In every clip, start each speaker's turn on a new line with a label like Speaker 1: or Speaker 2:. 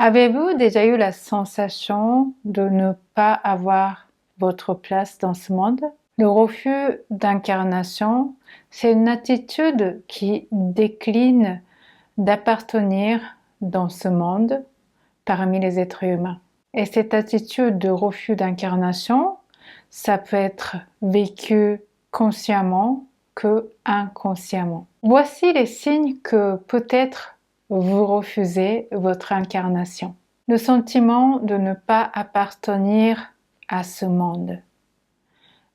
Speaker 1: Avez-vous déjà eu la sensation de ne pas avoir votre place dans ce monde? Le refus d'incarnation, c'est une attitude qui décline d'appartenir dans ce monde parmi les êtres humains. Et cette attitude de refus d'incarnation, ça peut être vécu consciemment que inconsciemment. Voici les signes que peut-être vous refusez votre incarnation. Le sentiment de ne pas appartenir à ce monde.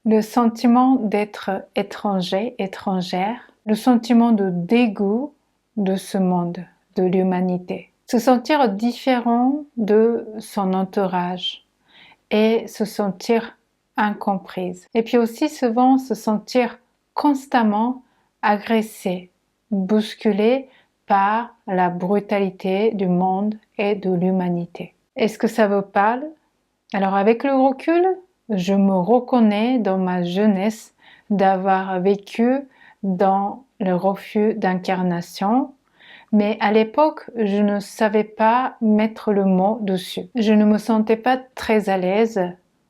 Speaker 1: Le sentiment d'être étranger, étrangère. Le sentiment de dégoût de ce monde, de l'humanité. Se sentir différent de son entourage et se sentir incomprise. Et puis aussi souvent se sentir constamment agressé, bousculé par la brutalité du monde et de l'humanité. Est-ce que ça vous parle? Alors avec le recul, je me reconnais dans ma jeunesse d'avoir vécu dans le refus d'incarnation, mais à l'époque, je ne savais pas mettre le mot dessus. Je ne me sentais pas très à l'aise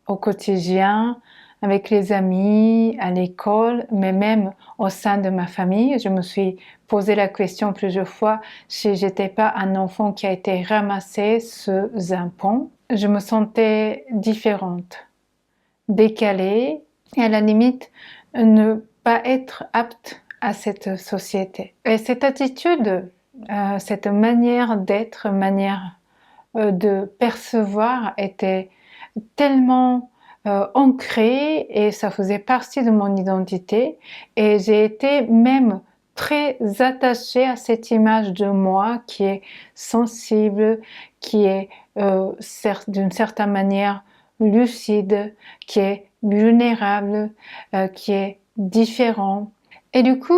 Speaker 1: au quotidien, avec les amis, à l'école, mais même au sein de ma famille. Je me suis posé la question plusieurs fois si j'étais pas un enfant qui a été ramassé sous un pont. Je me sentais différente, décalée, et à la limite, ne pas être apte à cette société. Et cette attitude, cette manière d'être, manière de percevoir était tellement ancrée et ça faisait partie de mon identité, et j'ai été même très attachée à cette image de moi qui est sensible, qui est d'une certaine manière lucide, qui est vulnérable, qui est différent. Et du coup,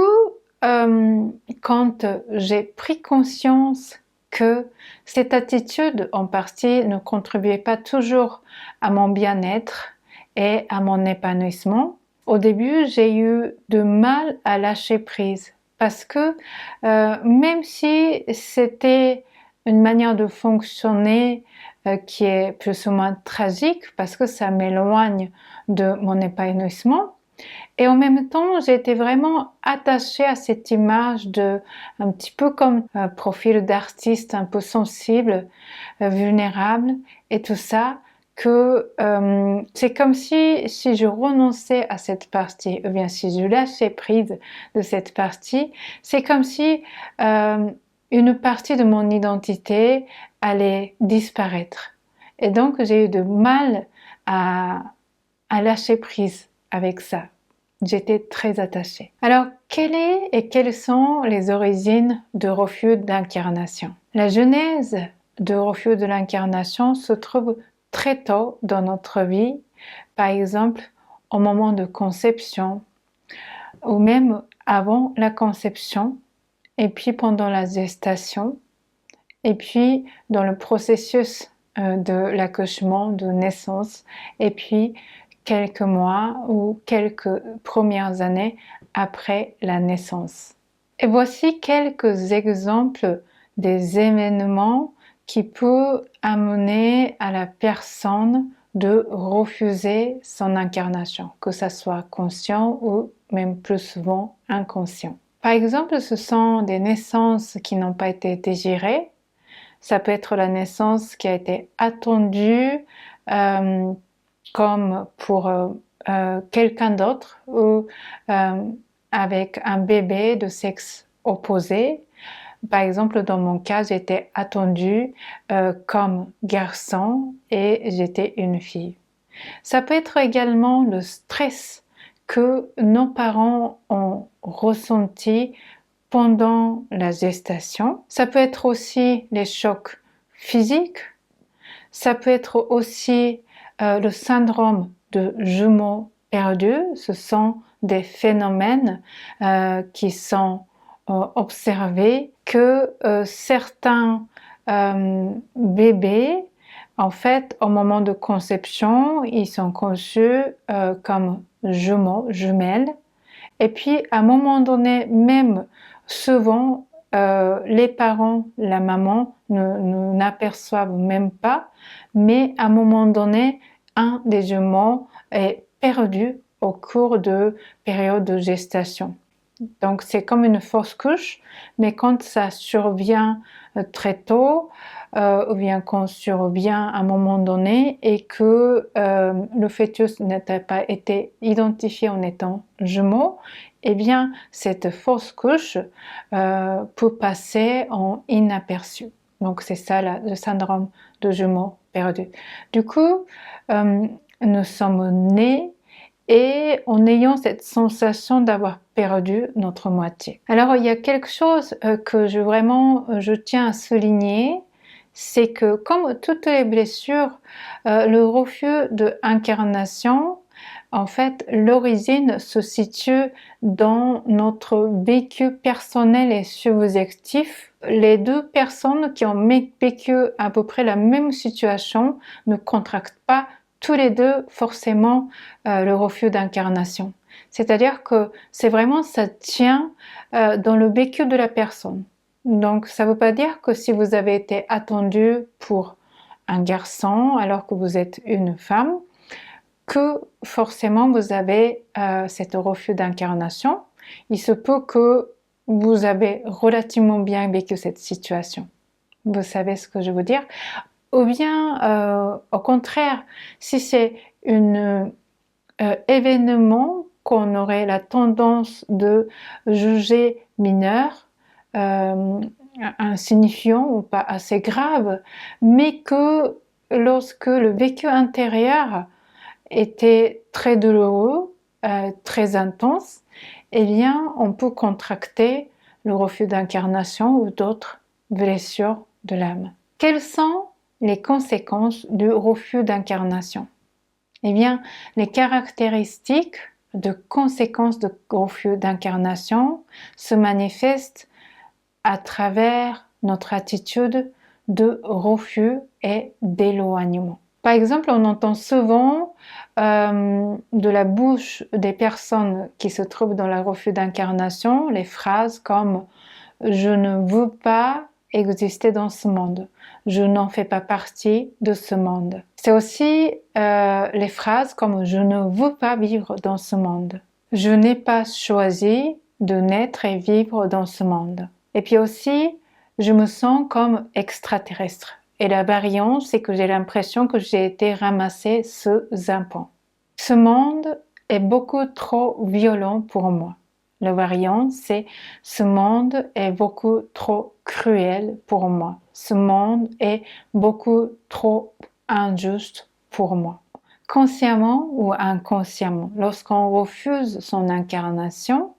Speaker 1: quand j'ai pris conscience que cette attitude en partie ne contribuait pas toujours à mon bien-être et à mon épanouissement, au début j'ai eu de mal à lâcher prise parce que même si c'était une manière de fonctionner qui est plus ou moins tragique parce que ça m'éloigne de mon épanouissement, et en même temps, j'étais vraiment attachée à cette image de, un petit peu comme un profil d'artiste un peu sensible, vulnérable et tout ça, que c'est comme si je renonçais à cette partie, ou bien si je lâchais prise de cette partie, c'est comme si une partie de mon identité allait disparaître. Et donc j'ai eu de mal à lâcher prise avec ça. J'étais très attachée. Alors, quelles sont les origines de refus d'incarnation? La genèse de refus de l'incarnation se trouve très tôt dans notre vie, par exemple au moment de conception, ou même avant la conception, et puis pendant la gestation, et puis dans le processus de l'accouchement, de naissance, et puis quelques mois ou quelques premières années après la naissance. Et voici quelques exemples des événements qui peuvent amener à la personne de refuser son incarnation, que ça soit conscient ou même plus souvent inconscient. Par exemple, ce sont des naissances qui n'ont pas été désirées. Ça peut être la naissance qui a été attendue comme pour quelqu'un d'autre ou avec un bébé de sexe opposé. Par exemple, dans mon cas, j'étais attendue comme garçon et j'étais une fille. Ça peut être également le stress que nos parents ont ressenti pendant la gestation. Ça peut être aussi les chocs physiques. Ça peut être aussi le syndrome de jumeaux perdus. Ce sont des phénomènes qui sont observés que certains bébés, en fait, au moment de conception, ils sont conçus comme jumeaux, jumelles. Et puis, à un moment donné, même souvent, les parents, la maman n'aperçoivent même pas, mais à un moment donné, un des jumeaux est perdu au cours de période de gestation. Donc c'est comme une fausse couche, mais quand ça survient très tôt, ou bien quand survient à un moment donné et que le fœtus n'a pas été identifié en étant jumeau, eh bien cette fausse couche peut passer en inaperçu. Donc c'est ça le syndrome de jumeaux perdus. Du coup, nous sommes nés et en ayant cette sensation d'avoir perdu notre moitié. Alors il y a quelque chose que je tiens à souligner, c'est que comme toutes les blessures, le refus de incarnation, en fait, l'origine se situe dans notre vécu personnel et subjectif. Les deux personnes qui ont vécu à peu près la même situation ne contractent pas tous les deux forcément le refus d'incarnation. C'est-à-dire que c'est vraiment, ça tient dans le vécu de la personne. Donc ça ne veut pas dire que si vous avez été attendu pour un garçon alors que vous êtes une femme, que forcément vous avez cet refus d'incarnation. Il se peut que vous avez relativement bien vécu cette situation. Vous savez ce que je veux dire? Ou bien, au contraire, si c'est un événement qu'on aurait la tendance de juger mineur, insignifiant ou pas assez grave, mais que lorsque le vécu intérieur était très douloureux, très intense, eh bien, on peut contracter le refus d'incarnation ou d'autres blessures de l'âme. Quelles sont les conséquences du refus d'incarnation? Eh bien, les caractéristiques de conséquences de refus d'incarnation se manifestent à travers notre attitude de refus et d'éloignement. Par exemple, on entend souvent de la bouche des personnes qui se trouvent dans le refus d'incarnation les phrases comme « je ne veux pas exister dans ce monde »,« je n'en fais pas partie de ce monde ». C'est aussi les phrases comme « je ne veux pas vivre dans ce monde »,« je n'ai pas choisi de naître et vivre dans ce monde ». Et puis aussi, je me sens comme extraterrestre. Et la variante, c'est que j'ai l'impression que j'ai été ramassée sous un pont. Ce monde est beaucoup trop violent pour moi. La variante, c'est ce monde est beaucoup trop cruel pour moi. Ce monde est beaucoup trop injuste pour moi. Consciemment ou inconsciemment, lorsqu'on refuse son incarnation,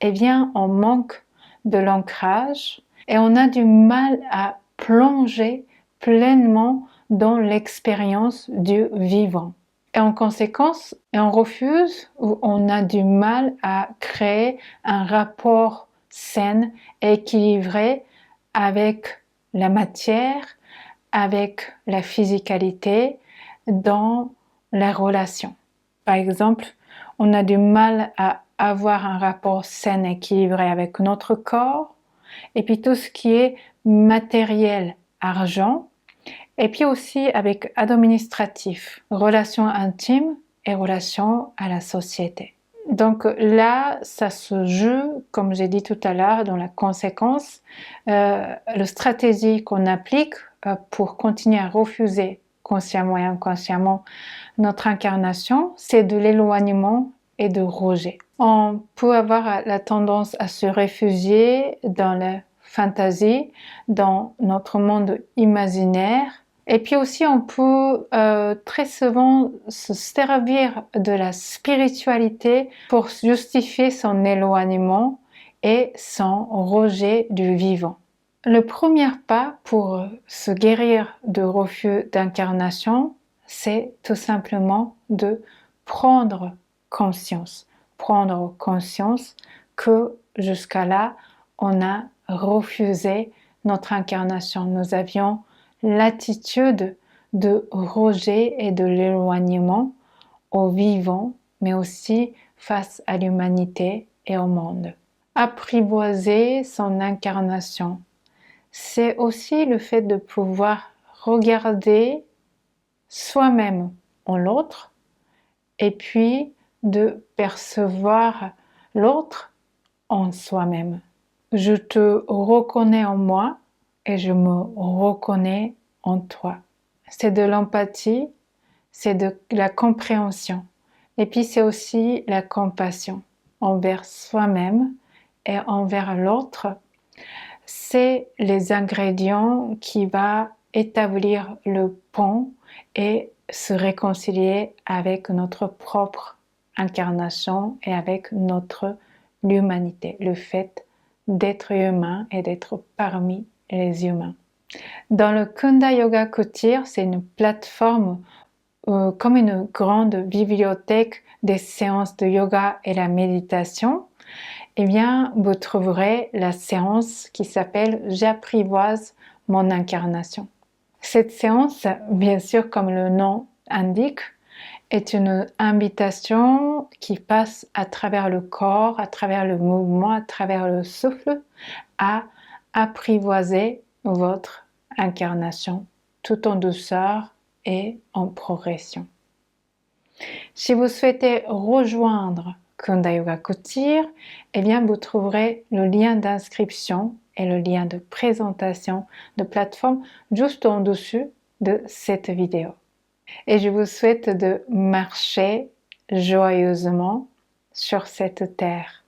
Speaker 1: eh bien, on manque de l'ancrage et on a du mal à plonger pleinement dans l'expérience du vivant. Et en conséquence, on refuse ou on a du mal à créer un rapport sain et équilibré avec la matière, avec la physicalité dans la relation. Par exemple, on a du mal à avoir un rapport sain et équilibré avec notre corps, et puis tout ce qui est matériel, argent, et puis aussi avec administratif, relations intimes et relations à la société. Donc là, ça se joue, comme j'ai dit tout à l'heure, dans la conséquence, la stratégie qu'on applique pour continuer à refuser consciemment et inconsciemment notre incarnation, c'est de l'éloignement et de rejet. On peut avoir la tendance à se réfugier dans la fantaisie, dans notre monde imaginaire. Et puis aussi, on peut très souvent se servir de la spiritualité pour justifier son éloignement et son rejet du vivant. Le premier pas pour se guérir de refus d'incarnation, c'est tout simplement de prendre conscience que jusqu'à là, on a refusé notre incarnation. Nous avions l'attitude de rejet et de l'éloignement au vivant, mais aussi face à l'humanité et au monde. apprivoiser son incarnation. C'est aussi le fait de pouvoir regarder soi-même en l'autre et puis de percevoir l'autre en soi-même. Je te reconnais en moi et je me reconnais en toi. C'est de l'empathie, c'est de la compréhension. Et puis c'est aussi la compassion envers soi-même et envers l'autre. C'est les ingrédients qui vont établir le pont et se réconcilier avec notre propre incarnation et avec notre l'humanité, le fait d'être humain et d'être parmi les humains. Dans le Kunda Yoga Kutir, c'est une plateforme comme une grande bibliothèque des séances de yoga et la méditation. Eh bien, vous trouverez la séance qui s'appelle « J'apprivoise mon incarnation ». Cette séance, bien sûr, comme le nom indique, est une invitation qui passe à travers le corps, à travers le mouvement, à travers le souffle, à apprivoiser votre incarnation tout en douceur et en progression. Si vous souhaitez rejoindre Kunda Yoga Kutir, eh bien vous trouverez le lien d'inscription et le lien de présentation de plateforme juste en dessus de cette vidéo. Et je vous souhaite de marcher joyeusement sur cette terre.